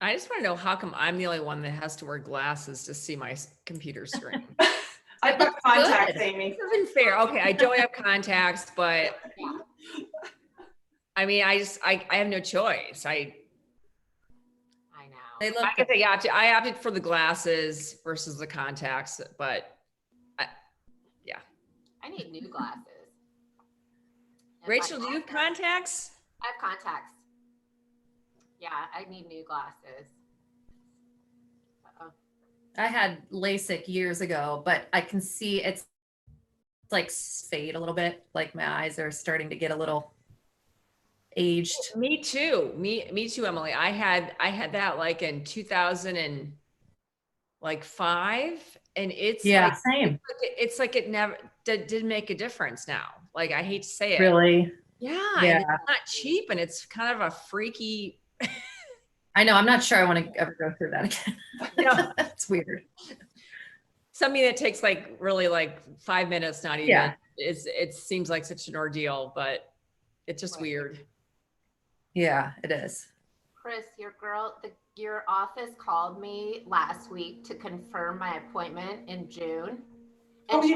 I just want to know how come I'm the only one that has to wear glasses to see my computer screen. I've got contacts, Amy. This isn't fair. Okay, I don't have contacts, but I mean, I have no choice. I know. I opted for the glasses versus the contacts, but I need new glasses. Rachel, do you have contacts? I have contacts. Yeah, I need new glasses. I had LASIK years ago, but I can see it's like fade a little bit. Like my eyes are starting to get a little aged. Me too. Me too, Emily. I had that like in 2005, and it's same. It's like it never didn't make a difference now. Like, I hate to say it. Really? Yeah. And it's not cheap, and it's kind of a freaky. I know. I'm not sure I want to ever go through that again. No. It's weird. Something that takes like really like 5 minutes, not even. Yeah. It seems like such an ordeal, but it's just weird. Yeah, it is. Chris, your office called me last week to confirm my appointment in June. And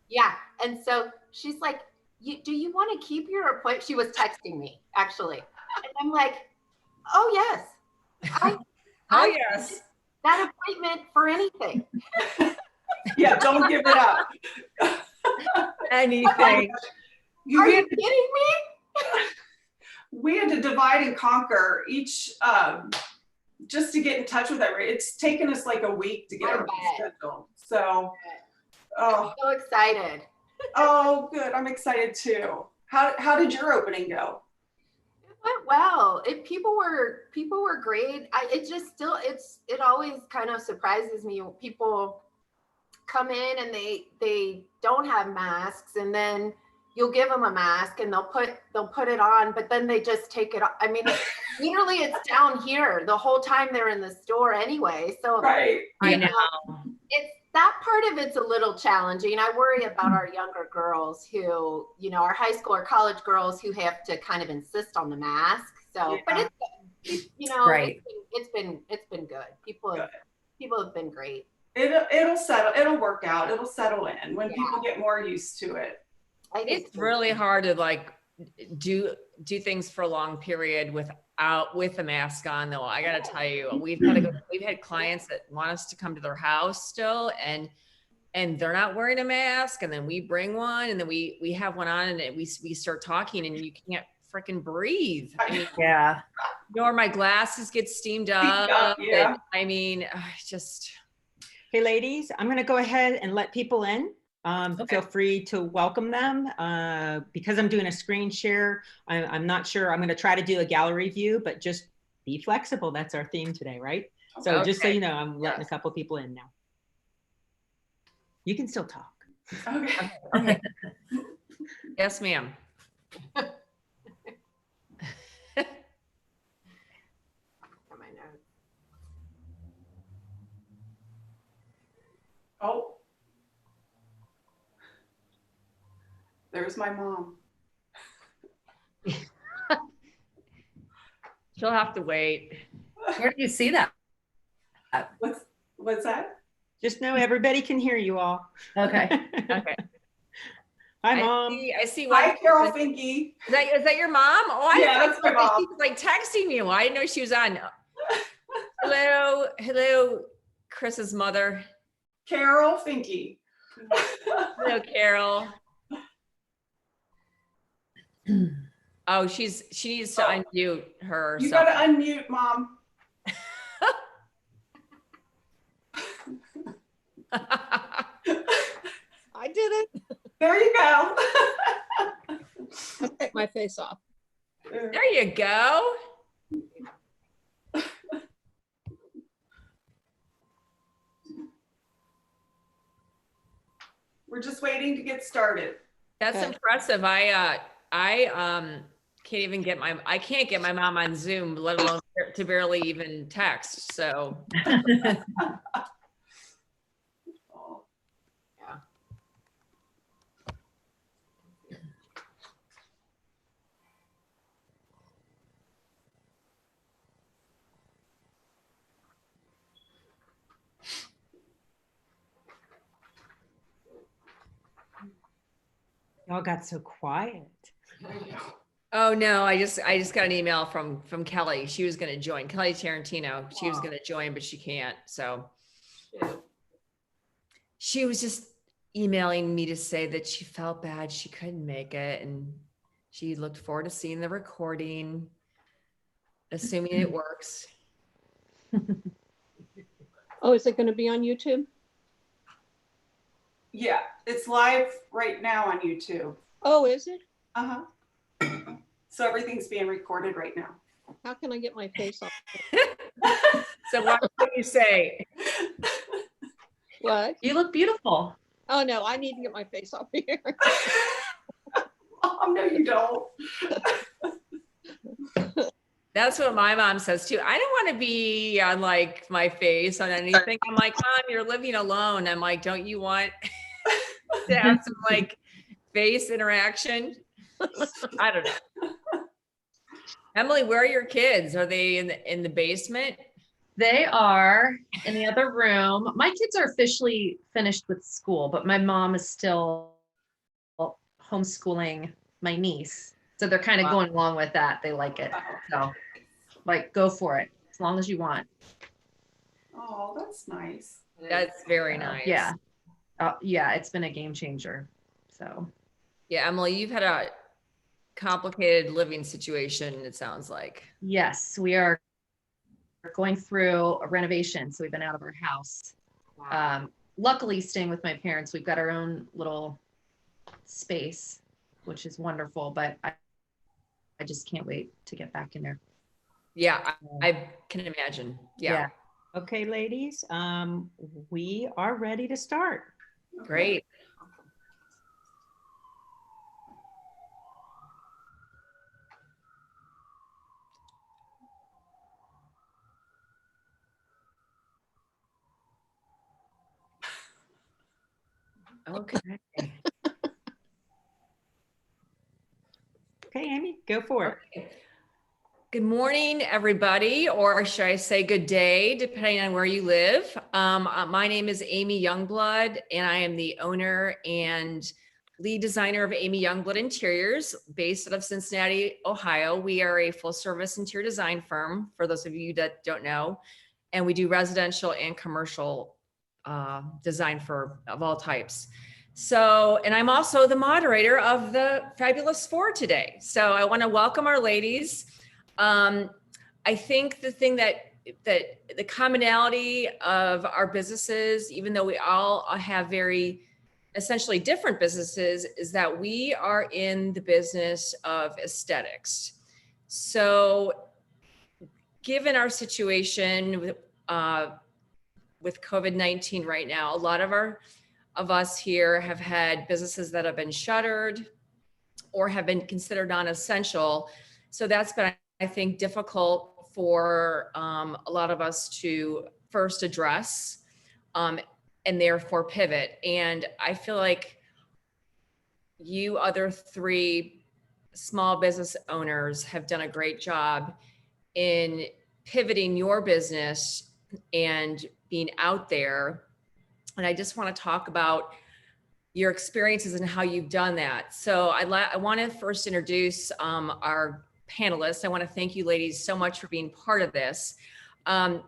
yeah. And so she's like, do you want to keep your appointment? She was texting me, actually. And I'm like, oh, yes. Yes. That appointment for anything. Yeah, don't give it up. Anything. Are you kidding me? We had to divide and conquer each, just to get in touch with everybody. It's taken us like a week to get our schedule. So, I'm so excited. Oh, good. I'm excited too. How did your opening go? It went well. People were great. It always kind of surprises me when people come in and they don't have masks, and then you'll give them a mask and they'll put it on, but then they just take it off. I mean, literally it's down here the whole time they're in the store anyway. So right. I know. It's that part of it's a little challenging. I worry about our younger girls who, our high school or college girls who have to kind of insist on the mask. So, but it's right. It's been good. People have been great. It'll settle. It'll work out. It'll settle in when people get more used to it. It's really hard to like do things for a long period with a mask on, though. I gotta tell you, we've had clients that want us to come to their house still, and they're not wearing a mask, and then we bring one, and then we have one on, and we start talking, and you can't freaking breathe. I mean, yeah. Or my glasses get steamed up. Yeah. And, I mean, just. Hey, ladies, I'm going to go ahead and let people in. Okay. Feel free to welcome them. Because I'm doing a screen share, I'm not sure. I'm going to try to do a gallery view, but just be flexible. That's our theme today, right? So just so you know, I'm letting a couple people in now. You can still talk. Okay. Yes, ma'am. Oh, there's my mom. She'll have to wait. Where do you see that? What's that? Just know everybody can hear you all. Okay. Okay. Hi, Mom. I see. Hi, Carol Finke. Is that your mom? Oh, yeah, that's my mom. She was like texting you. I didn't know she was on. Hello, Chris's mother. Carol Finke. Hello, Carol. Oh, she needs to unmute her. You gotta unmute, Mom. I did it. There you go. I'll take my face off. There you go. We're just waiting to get started. That's impressive. I can't get my mom on Zoom, let alone to barely even text. So. Y'all got so quiet. Oh no, I just got an email from Kelly. She was going to join. Kelly Tarantino. She was going to join, but she can't. So she was just emailing me to say that she felt bad she couldn't make it, and she looked forward to seeing the recording, assuming it works. Oh, is it going to be on YouTube? Yeah, it's live right now on YouTube. Oh, is it? Uh-huh. So everything's being recorded right now. How can I get my face off? So what do you say? What? You look beautiful. Oh no, I need to get my face off here. Oh, no, you don't. That's what my mom says too. I don't want to be on like my face on anything. I'm like, Mom, you're living alone. I'm like, don't you want to have some like face interaction? I don't know. Emily, where are your kids? Are they in the basement? They are in the other room. My kids are officially finished with school, but my mom is still homeschooling my niece. So they're kind of going along with that. They like it. So like, go for it as long as you want. Oh, that's nice. That's very nice. Yeah. Yeah, it's been a game changer. So Yeah, Emily, you've had a complicated living situation, it sounds like. yes, we are going through a renovation. So we've been out of our house. Luckily staying with my parents, we've got our own little space, which is wonderful, but I just can't wait to get back in there. Yeah, I can imagine. Yeah. Okay, ladies, we are ready to start. Great. Okay. Okay, Amy, go for it. Good morning, everybody, or should I say good day, depending on where you live. My name is Amy Youngblood, and I am the owner and lead designer of Amy Youngblood Interiors, based out of Cincinnati, Ohio. We are a full-service interior design firm, for those of you that don't know, and we do residential and commercial design of all types. So, and I'm also the moderator of the Fabulous Four today. So I want to welcome our ladies. I think the thing that the commonality of our businesses, even though we all have very essentially different businesses, is that we are in the business of aesthetics. So given our situation with COVID-19 right now, a lot of us here have had businesses that have been shuttered or have been considered non-essential. So that's been, I think, difficult for a lot of us to first address and therefore pivot. And I feel like you other three small business owners have done a great job in pivoting your business and being out there. And I just want to talk about your experiences and how you've done that. So I want to first introduce our panelists. I want to thank you ladies so much for being part of this.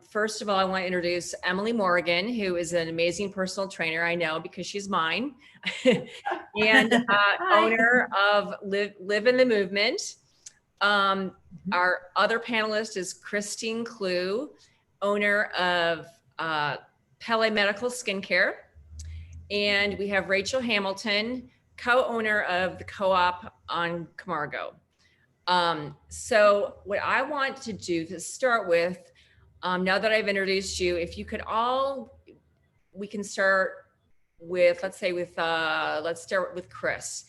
First of all, I want to introduce Emily Morgan, who is an amazing personal trainer, I know because she's mine, and owner of Live in the Movement. Our other panelist is Christine Clue, owner of Pele Medical Skincare. And we have Rachel Hamilton, co-owner of the Co-op on Camargo. So what I want to do to start with, now that I've introduced you, if you could we can start with, let's start with Chris.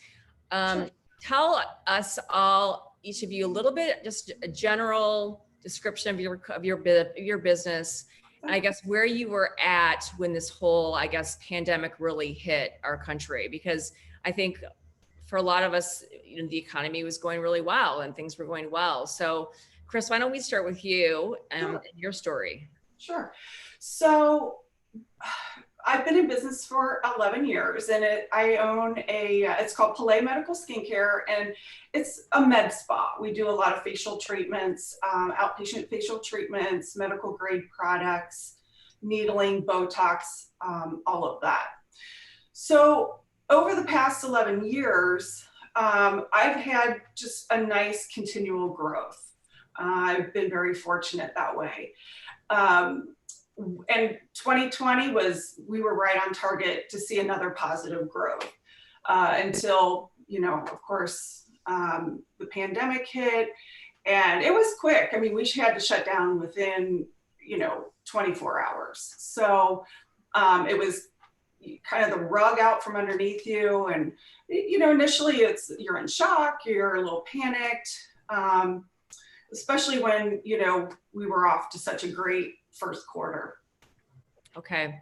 Sure. Tell us all, each of you, a little bit, just a general description of your business. And I guess where you were at when this whole, I guess, pandemic really hit our country, because I think for a lot of us, the economy was going really well and things were going well. So Chris, why don't we start with you and your story? Sure. So I've been in business for 11 years, and I own it's called Palais Medical Skincare, and it's a med spa. We do a lot of facial treatments, outpatient facial treatments, medical grade products, needling, Botox, all of that. So over the past 11 years, I've had just a nice continual growth. I've been very fortunate that way. And 2020 we were right on target to see another positive growth until, of course, the pandemic hit, and it was quick. I mean, we had to shut down within, 24 hours. So it was kind of the rug out from underneath you. And, initially you're in shock, you're a little panicked, especially when, we were off to such a great first quarter. Okay.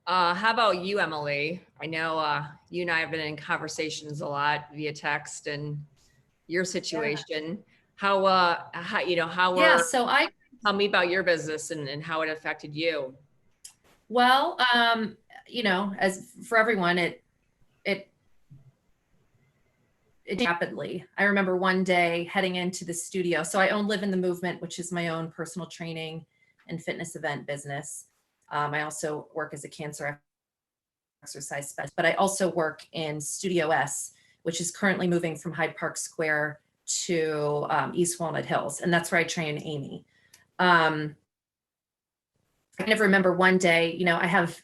How about you, Emily? I know you and I have been in conversations a lot via text and your situation. Yeah. Tell me about your business and how it affected you. Well, as for everyone, it rapidly. I remember one day heading into the studio. So I own Live in the Movement, which is my own personal training and fitness event business. I also work as a cancer exercise specialist, but I also work in Studio S, which is currently moving from Hyde Park Square to East Walnut Hills. And that's where I train Amy. I kind of remember one day, I have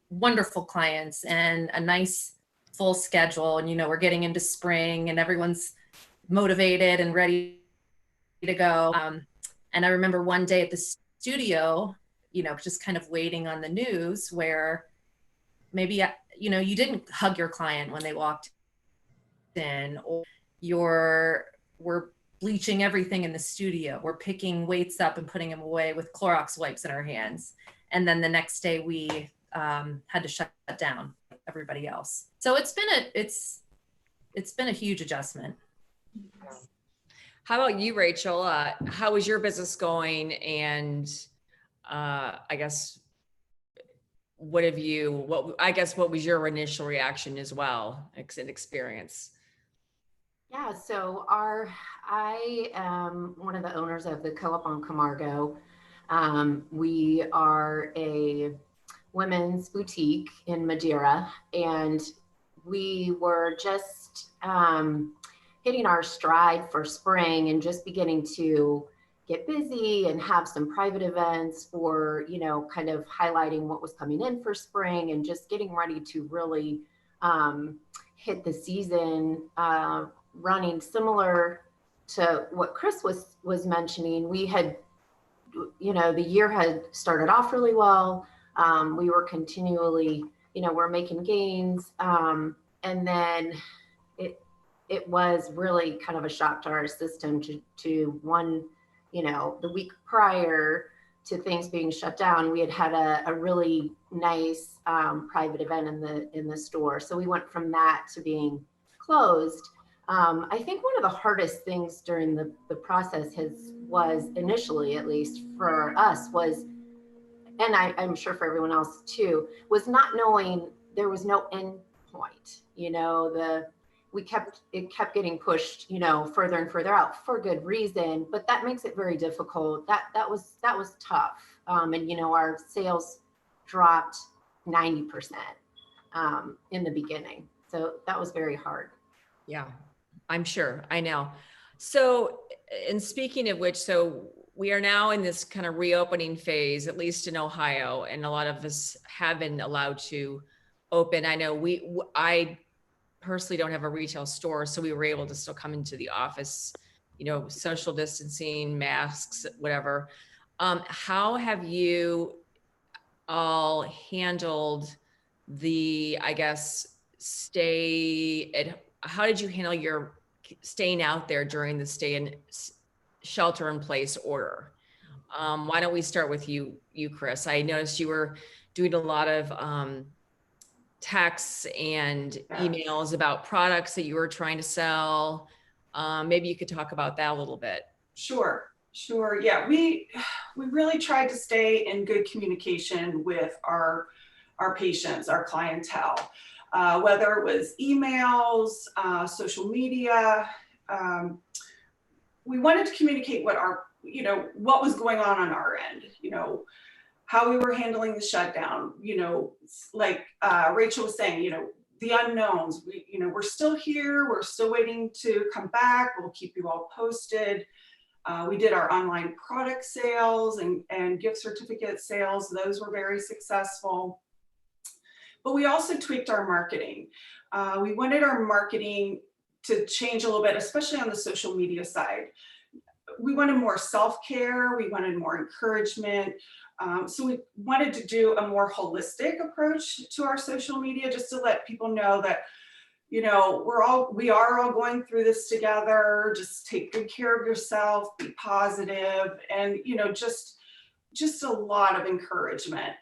wonderful clients and a nice full schedule, and we're getting into spring and everyone's motivated and ready to go. And I remember one day at the studio, just kind of waiting on the news where maybe, you didn't hug your client when they walked in, or we're bleaching everything in the studio. We're picking weights up and putting them away with Clorox wipes in our hands. And then the next day we had to shut down like everybody else. So it's been a huge adjustment. How about you, Rachel? How is your business going? And I guess, what was your initial reaction as well, and experience? Yeah, so I am one of the owners of the Co-op on Camargo. We are a women's boutique in Madeira, and we were just hitting our stride for spring and just beginning to get busy and have some private events for, kind of highlighting what was coming in for spring and just getting ready to really hit the season running similar to what Chris was mentioning. We had, the year had started off really well. We were continually, we're making gains. And then it was really kind of a shock to our system to one, the week prior to things being shut down, we had a really nice private event in the store. So we went from that to being closed. I think one of the hardest things during the process was initially, at least for us, was, and I'm sure for everyone else too, was not knowing there was no end point. It kept getting pushed, further and further out for good reason, but that makes it very difficult. That was tough. And our sales dropped 90% in the beginning. So that was very hard. Yeah, I'm sure. I know. So, and speaking of which, so we are now in this kind of reopening phase, at least in Ohio, and a lot of us have been allowed to open. I know I personally don't have a retail store, so we were able to still come into the office, social distancing, masks, whatever. How have you all handled how did you handle your staying out there during the shelter in place order? Why don't we start with you, Chris? I noticed you were doing a lot of texts and emails about products that you were trying to sell. Maybe you could talk about that a little bit. Sure. Yeah, we really tried to stay in good communication with our our patients, our clientele, whether it was emails, social media. We wanted to communicate what our, what was going on our end, how we were handling the shutdown, like Rachel was saying, the unknowns, we're still here, we're still waiting to come back, we'll keep you all posted. We did our online product sales and gift certificate sales. Those were very successful. But we also tweaked our marketing. We wanted our marketing to change a little bit, especially on the social media side. We wanted more self-care, we wanted more encouragement. So we wanted to do a more holistic approach to our social media, just to let people know that, we are all going through this together. Just take good care of yourself, be positive, and, just a lot of encouragement.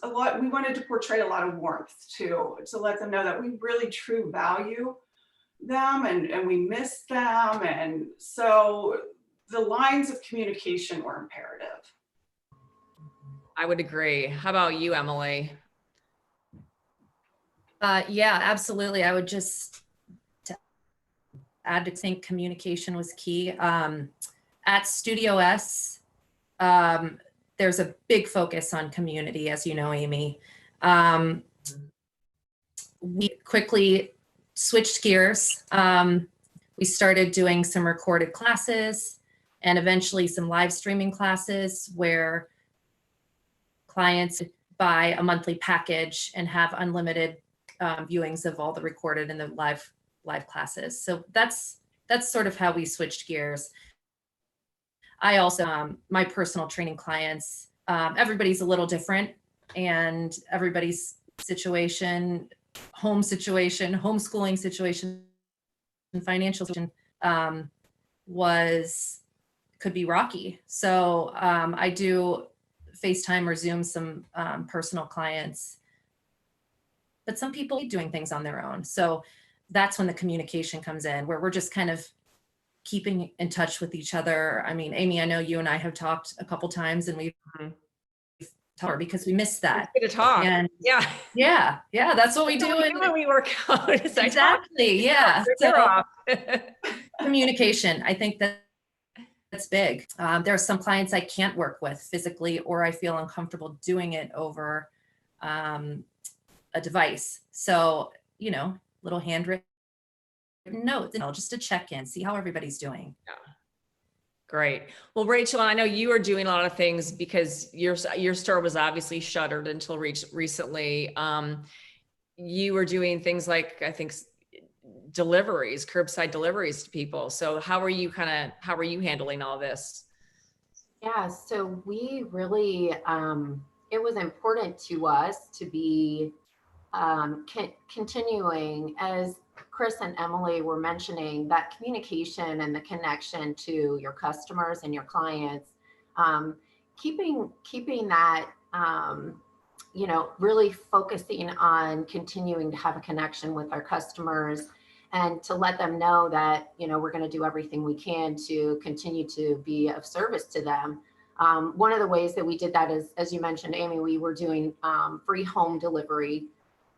We wanted to portray a lot of warmth too, to let them know that we really true value them and we miss them. And so the lines of communication were imperative. I would agree. How about you, Emily? Yeah, absolutely. I would just to add to think communication was key. At Studio S, there's a big focus on community, as you know, Amy. We quickly switched gears. We started doing some recorded classes and eventually some live streaming classes where clients buy a monthly package and have unlimited viewings of all the recorded and the live classes. So that's sort of how we switched gears. I also, my personal training clients, everybody's a little different, and everybody's situation, home situation, homeschooling situation, and financial situation could be rocky. So I do FaceTime or Zoom some personal clients, but some people are doing things on their own. So that's when the communication comes in, where we're just kind of keeping in touch with each other. I mean, Amy, I know you and I have talked a couple times, and we've talked because we missed that. It's good to talk. And yeah, that's what we do when we work out. Exactly. Yeah. So communication, I think that's big. There are some clients I can't work with physically, or I feel uncomfortable doing it over a device. So, little handwritten notes, just to check in, see how everybody's doing. Yeah. Great. Well, Rachel, I know you are doing a lot of things because your store was obviously shuttered until recently. You were doing things like, I think, deliveries, curbside deliveries to people. So how are you handling all this? Yeah, so we really, it was important to us to be continuing, as Chris and Emily were mentioning, that communication and the connection to your customers and your clients, keeping that, really focusing on continuing to have a connection with our customers, and to let them know that, we're going to do everything we can to continue to be of service to them. One of the ways that we did that is, as you mentioned, Amy, we were doing free home delivery,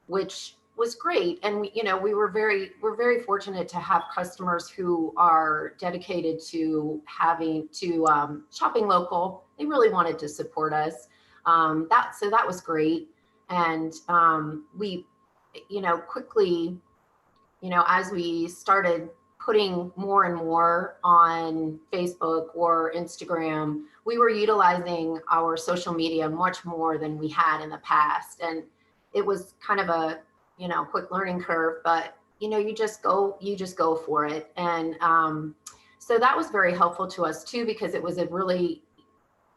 which was great. And we're very fortunate to have customers who are dedicated to shopping local. They really wanted to support us. So that was great. And we, quickly, as we started putting more and more on Facebook or Instagram, we were utilizing our social media much more than we had in the past. And it was kind of a, quick learning curve, but you just go for it. And so that was very helpful to us too, because it was a really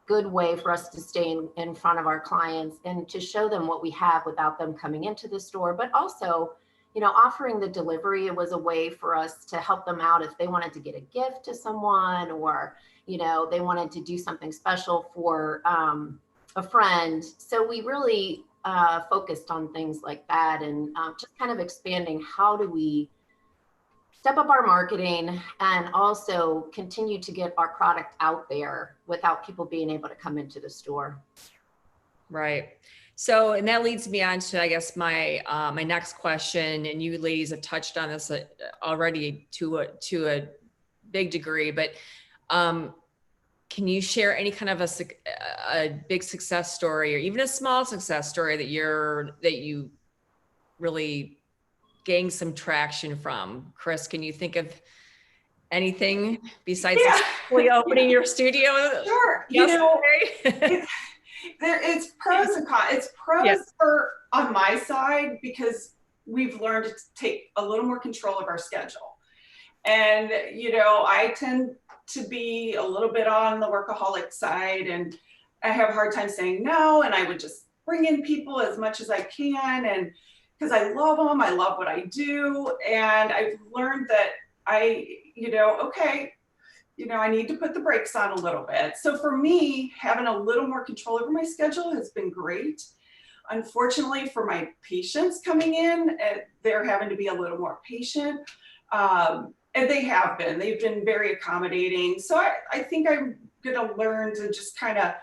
good way for us to stay in front of our clients and to show them what we have without them coming into the store. But also, offering the delivery, it was a way for us to help them out if they wanted to get a gift to someone, or, they wanted to do something special for a friend. So we really focused on things like that, and just kind of expanding how do we step up our marketing and also continue to get our product out there without people being able to come into the store. Right. So, and that leads me on to, I guess, my my next question, and you ladies have touched on this already to a big degree, but can you share any kind of a big success story, or even a small success story that you really gained some traction from? Chris, can you think of anything besides successfully opening your studio? Sure. Yesterday? It's pros and cons. It's pros for on my side because we've learned to take a little more control of our schedule. And, I tend to be a little bit on the workaholic side, and I have a hard time saying no. And I would just bring in people as much as I can. And because I love them, I love what I do. And I've learned that okay, I need to put the brakes on a little bit. So for me, having a little more control over my schedule has been great. Unfortunately, for my patients coming in, they're having to be a little more patient. And they've been very accommodating. So I think I'm going to learn to just kind of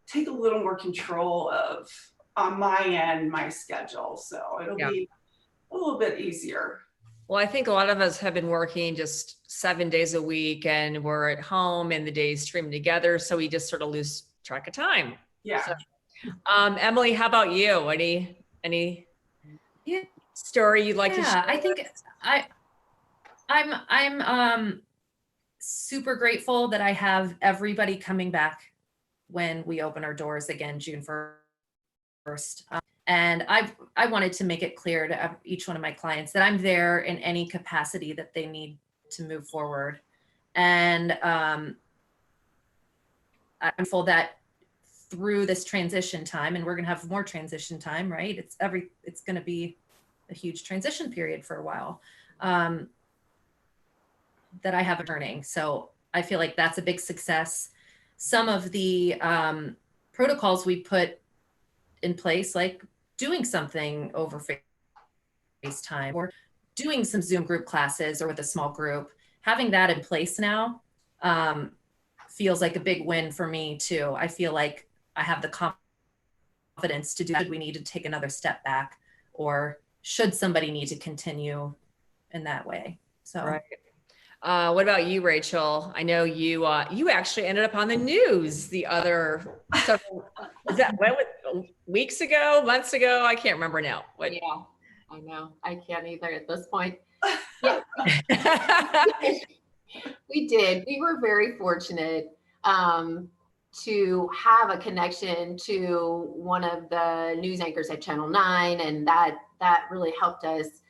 take a little more control of, on my end, my schedule. So it'll be a little bit easier. Well, I think a lot of us have been working just 7 days a week, and we're at home and the days stream together. So we just sort of lose track of time. Yeah. So, Emily, how about you? Any story you'd like to share? I think I'm super grateful that I have everybody coming back when we open our doors again, June 1st. And I wanted to make it clear to each one of my clients that I'm there in any capacity that they need to move forward. And I'm grateful that through this transition time, and we're going to have more transition time, right? It's going to be a huge transition period for a while, that I have a learning. So I feel like that's a big success. Some of the protocols we put in place, like doing something over FaceTime or doing some Zoom group classes or with a small group, having that in place now feels like a big win for me too. I feel like I have the confidence to do that. We need to take another step back, or should somebody need to continue in that way. So. Right. What about you, Rachel? I know you actually ended up on the news the other weeks ago, months ago? I can't remember now. Yeah, I know. I can't either at this point. We did. We were very fortunate to have a connection to one of the news anchors at Channel 9, and that really helped us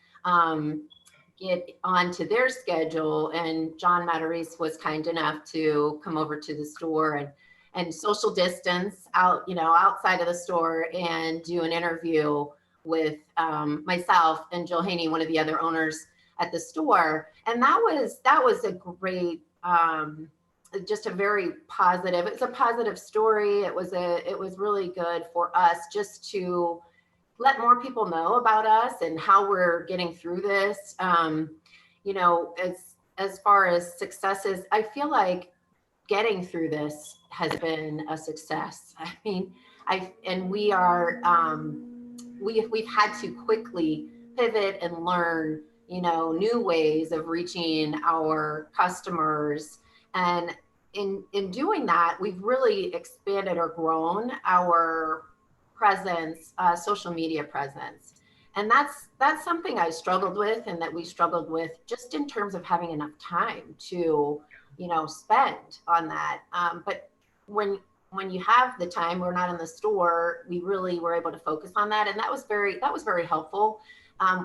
get onto their schedule. And John Matarese was kind enough to come over to the store and social distance outside of the store and do an interview with myself and Jill Haney, one of the other owners at the store. And that was a great, just a very positive, it's a positive story. It was really good for us just to let more people know about us and how we're getting through this. As far as successes, I feel like getting through this has been a success. I mean, we are, we've had to quickly pivot and learn, new ways of reaching our customers. And in doing that, we've really expanded or grown our presence, social media presence. And that's something I struggled with, and that we struggled with just in terms of having enough time to, spend on that. But when you have the time, we're not in the store, we really were able to focus on that. And that was very helpful.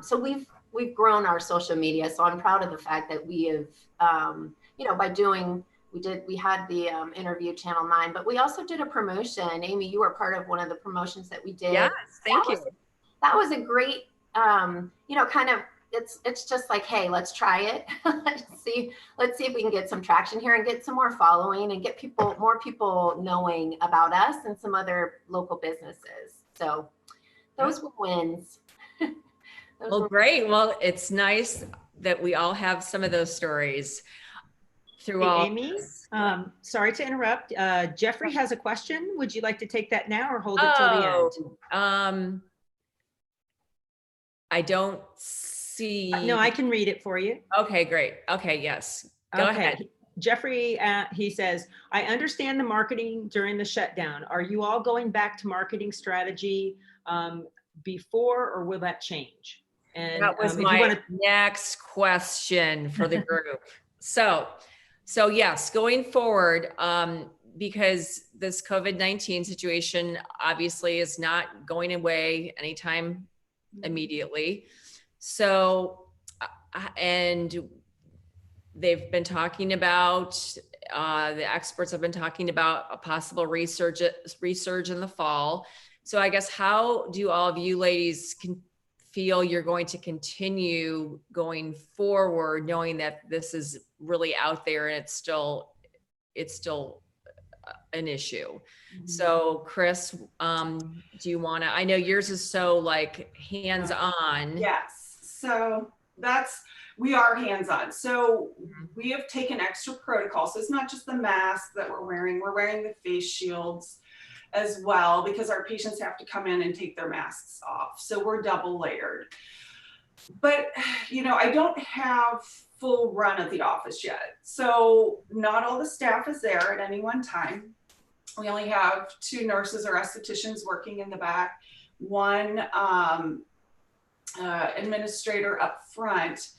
So we've grown our social media. So I'm proud of the fact that we have, we had the interview Channel 9, but we also did a promotion. Amy, you were part of one of the promotions that we did. Yes, thank you. That was a great, it's just like, hey, let's try it. let's see if we can get some traction here and get some more following and get more people knowing about us and some other local businesses. So those were wins. Well, great. Well, it's nice that we all have some of those stories. through Hey, all Amy, this. sorry to interrupt. Jeffrey has a question. Would you like to take that now or hold it till the end? I don't see. No, I can read it for you. Okay, great. Okay, yes. Go ahead. Jeffrey, he says, I understand the marketing during the shutdown. Are you all going back to marketing strategy before, or will that change? And that was if you my want to next question for the group. So yes, going forward, because this COVID-19 situation obviously is not going away anytime immediately. So, and they've been talking about, the experts have been talking about a possible resurge in the fall. So I guess, how do all of you ladies feel you're going to continue going forward, knowing that this is really out there and it's still an issue? So Chris, do you want to, I know yours is so like hands-on. Yes. So we are hands-on. So we have taken extra protocols. So it's not just the mask that we're wearing the face shields as well, because our patients have to come in and take their masks off. So we're double layered. But, I don't have full run of the office yet. So not all the staff is there at any one time. We only have 2 nurses or estheticians working in the back, 1 administrator up front,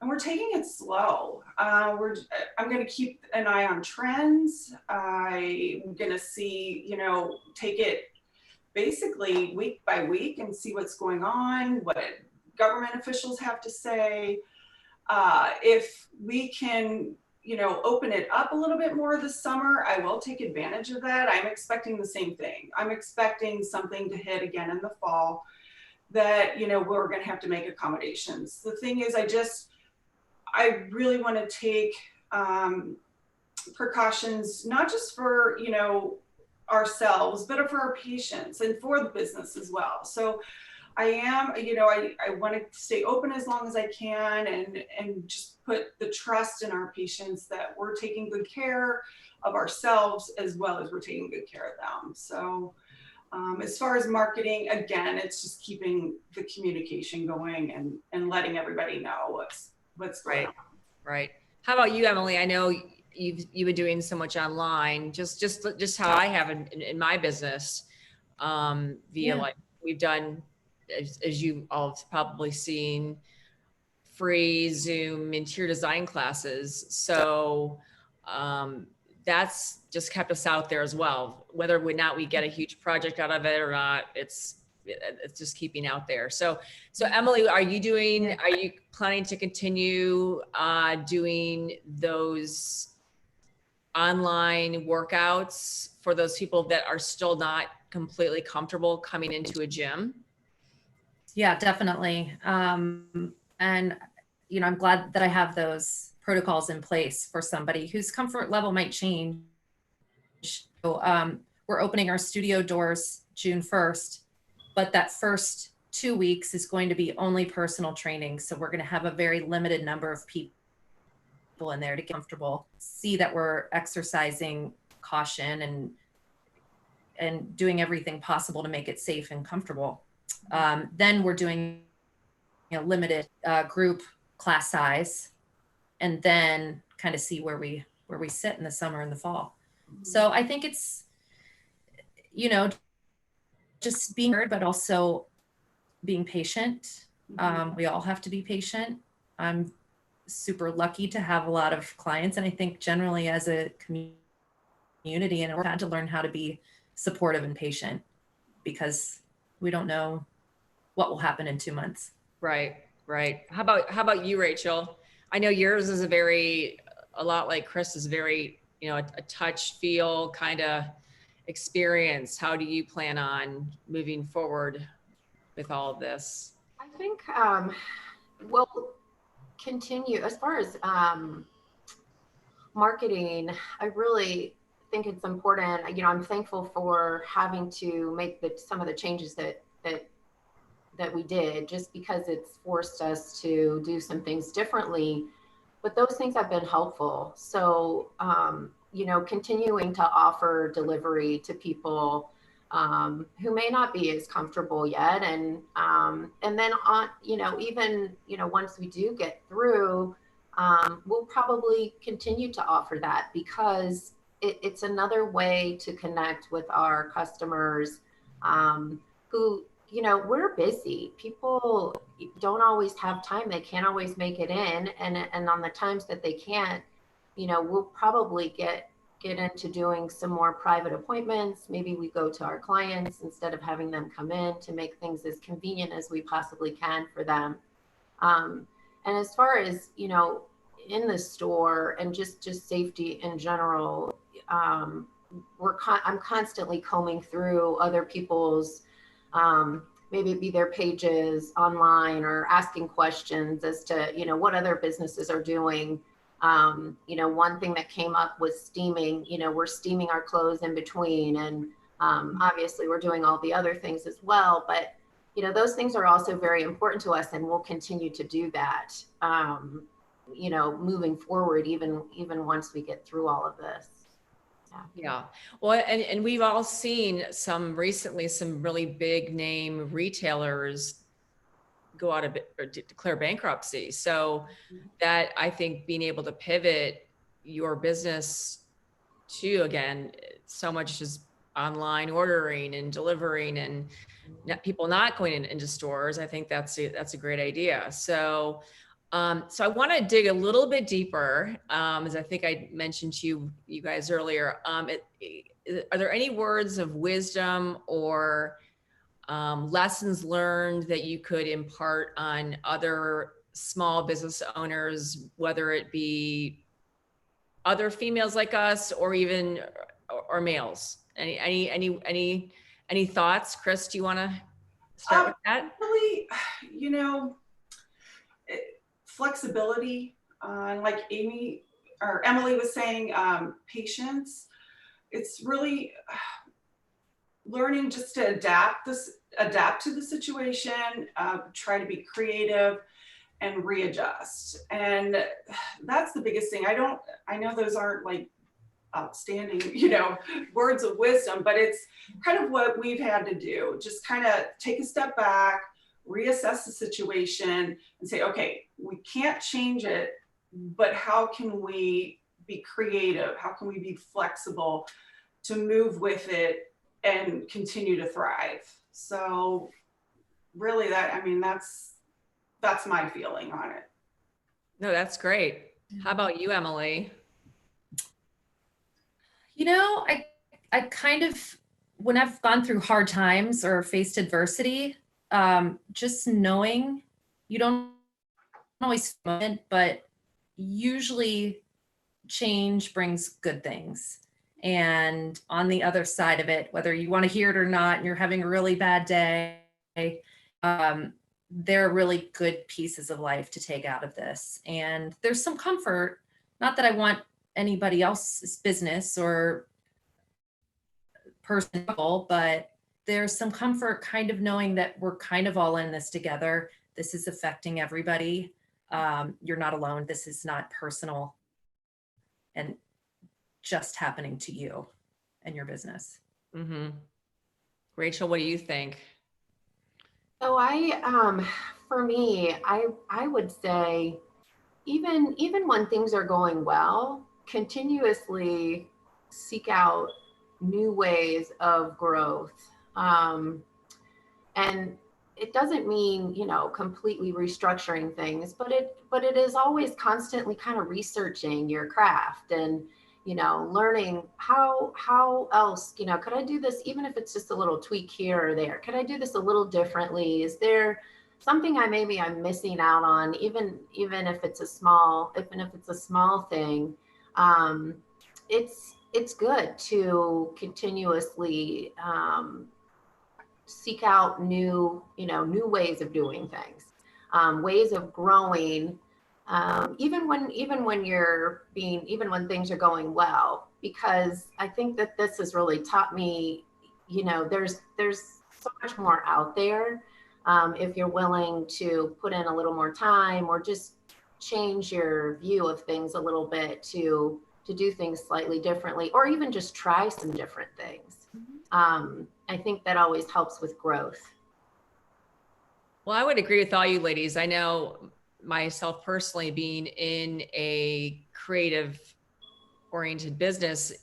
and we're taking it slow. I'm going to keep an eye on trends. I'm going to see, take it basically week by week and see what's going on, what government officials have to say. If we can, open it up a little bit more this summer, I will take advantage of that. I'm expecting the same thing. I'm expecting something to hit again in the fall that, we're going to have to make accommodations. The thing is, I really want to take precautions, not just for, ourselves, but for our patients and for the business as well. So I am, I want to stay open as long as I can and just put the trust in our patients that we're taking good care of ourselves as well as we're taking good care of them. So as far as marketing, again, it's just keeping the communication going and letting everybody know what's going on. Right. How about you, Emily? I know you've been doing so much online, just how I have in my business, via like we've done, as you all have probably seen, free Zoom interior design classes. So that's just kept us out there as well. Whether or not we get a huge project out of it or not, it's just keeping out there. So Emily, are you planning to continue doing those online workouts for those people that are still not completely comfortable coming into a gym? Yeah, definitely. And, I'm glad that I have those protocols in place for somebody whose comfort level might change. So, we're opening our studio doors June 1st, but that first 2 weeks is going to be only personal training. So we're going to have a very limited number of people in there to get comfortable, see that we're exercising caution and doing everything possible to make it safe and comfortable. Then we're doing limited group class size, and then kind of see where we sit in the summer and the fall. So I think it's, just being heard, but also being patient. We all have to be patient. I'm super lucky to have a lot of clients, and I think generally as a community, and we've had to learn how to be supportive and patient because we don't know what will happen in 2 months. Right. How about you, Rachel? I know yours is a lot like Chris is very, a touch feel kind of experience. How do you plan on moving forward with all of this? I think we'll continue as far as marketing. I really think it's important. I'm thankful for having to make some of the changes that we did, just because it's forced us to do some things differently. but those things have been helpful. So, you know, continuing to offer delivery to people who may not be as comfortable yet. And then on, you know, even, you know, once we do get through, we'll probably continue to offer that because it's another way to connect with our customers who, you know, we're busy. People don't always have time. They can't always make it in. And on the times that they can't, you know, we'll probably get into doing some more private appointments. Maybe we go to our clients instead of having them come in to make things as convenient as we possibly can for them. And as far as, you know, in the store and just safety in general, I'm constantly combing through other people's, maybe it be their pages online or asking questions as to, you know, what other businesses are doing. You know, one thing that came up was steaming. You know, we're steaming our clothes in between, and obviously we're doing all the other things as well. But you know, those things are also very important to us, and we'll continue to do that. You know, moving forward, even once we get through all of this. Yeah. Well, and we've all seen some recently, some really big name retailers go out of it or declare bankruptcy. So that, I think, being able to pivot your business to, again, so much is online ordering and delivering and people not going into stores. I think that's a great idea. So so I want to dig a little bit deeper, as I think I mentioned to you guys earlier. Are there any words of wisdom or lessons learned that you could impart on other small business owners, whether it be other females like us or even or males? Any thoughts? Chris, do you want to start with that? Really, you know, flexibility, like Amy or Emily was saying, patience. It's really learning just to adapt to the situation, try to be creative and readjust. And that's the biggest thing. I know those aren't like outstanding, you know, words of wisdom, but it's kind of what we've had to do. Just kind of take a step back, reassess the situation and say, okay, we can't change it, but how can we be creative? How can we be flexible to move with it and continue to thrive? So really that's my feeling on it. No, that's great. How about you, Emily? You know, I kind of, when I've gone through hard times or faced adversity, just knowing you don't always feel it, but usually change brings good things. And on the other side of it, whether you want to hear it or not, and you're having a really bad day, there are really good pieces of life to take out of this. And there's some comfort, not that I want anybody else's business or personal, but there's some comfort kind of knowing that we're kind of all in this together. This is affecting everybody. You're not alone. This is not personal and just happening to you and your business. Mm-hmm. Rachel, what do you think? So for me, I would say, even when things are going well, continuously seek out new ways of growth. And it doesn't mean, you know, completely restructuring things, but it is always constantly kind of researching your craft and, you know, learning how else, you know, could I do this, even if it's just a little tweak here or there? Could I do this a little differently? Is there something I'm missing out on, even if it's a small thing? It's good to continuously seek out new ways of doing things, ways of growing, even when things are going well, because I think that this has really taught me, you know, there's so much more out there, if you're willing to put in a little more time or just change your view of things a little bit to do things slightly differently, or even just try some different things. I think that always helps with growth. Well, I would agree with all you ladies. I know myself personally, being in a creative oriented business,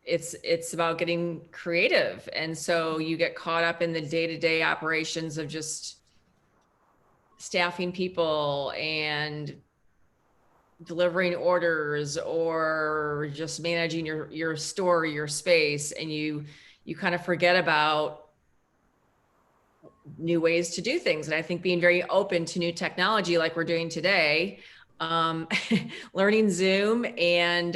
it's about getting creative. And so you get caught up in the day-to-day operations of just staffing people and delivering orders or just managing your store, your space, and you kind of forget about new ways to do things. And I think being very open to new technology like we're doing today, learning Zoom and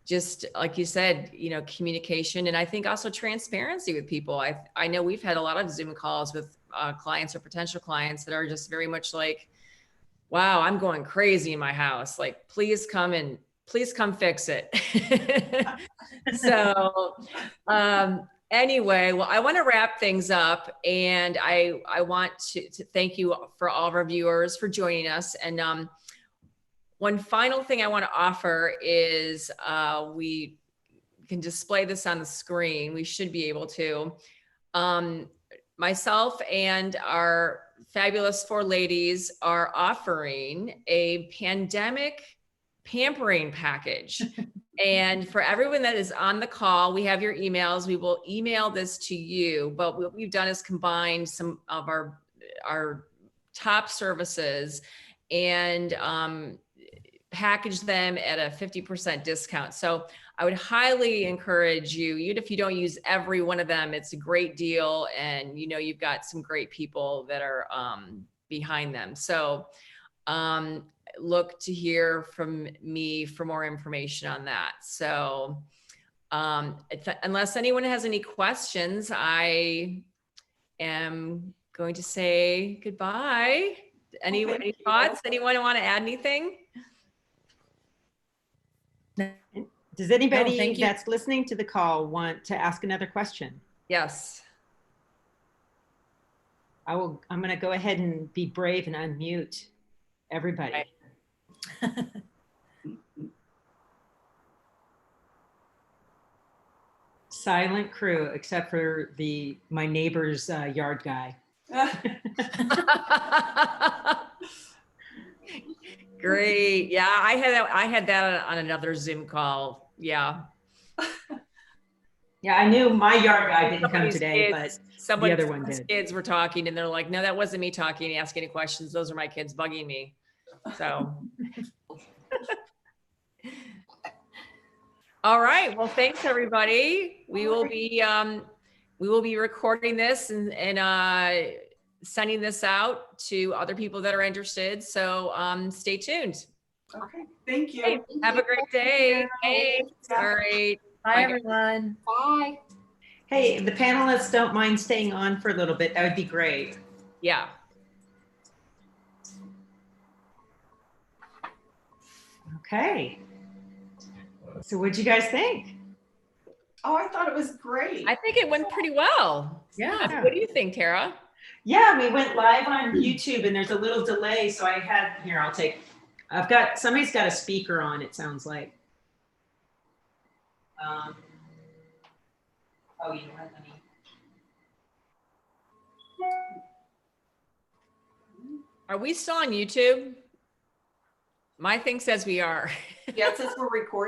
just like you said, communication, and I think also transparency with people. I know we've had a lot of Zoom calls with clients or potential clients that are just very much like, wow, I'm going crazy in my house. Like, please come fix it. So, anyway, well, I want to wrap things up, and I want to thank you for all of our viewers for joining us. And one final thing I want to offer is we can display this on the screen. We should be able to. Myself and our fabulous four ladies are offering a pandemic pampering package. And for everyone that is on the call, we have your emails. We will email this to you, but what we've done is combined some of our top services and package them at a 50% discount. So I would highly encourage you, even if you don't use every one of them, it's a great deal. And you've got some great people that are behind them. So look to hear from me for more information on that. So unless anyone has any questions, I am going to say goodbye. Any thoughts? Anyone want to add anything? Does anybody that's listening to the call want to ask another question? Yes. I'm going to go ahead and be brave and unmute everybody. Silent crew, except for my neighbor's yard guy. Great. Yeah, I had that on another Zoom call. Yeah. Yeah, I knew my yard guy didn't come today, but the other one did. Kids were talking, and they're like, "No, that wasn't me talking, asking any questions. Those are my kids bugging me." So. All right. Well, thanks everybody. We will be recording this and sending this out to other people that are interested. So stay tuned. Okay. Thank you. Hey, have a great day. Thanks. All right. Bye, everyone. Bye. Hey, if the panelists don't mind staying on for a little bit, that would be great. Yeah. Okay. So what'd you guys think? Oh, I thought it was great. I think it went pretty well. Yeah. What do you think, Tara? Yeah, we went live on YouTube and there's a little delay. So somebody's got a speaker on, it sounds like. Oh, you know what, let me. Are we still on YouTube? My thing says we are. Yeah, it says we're recording.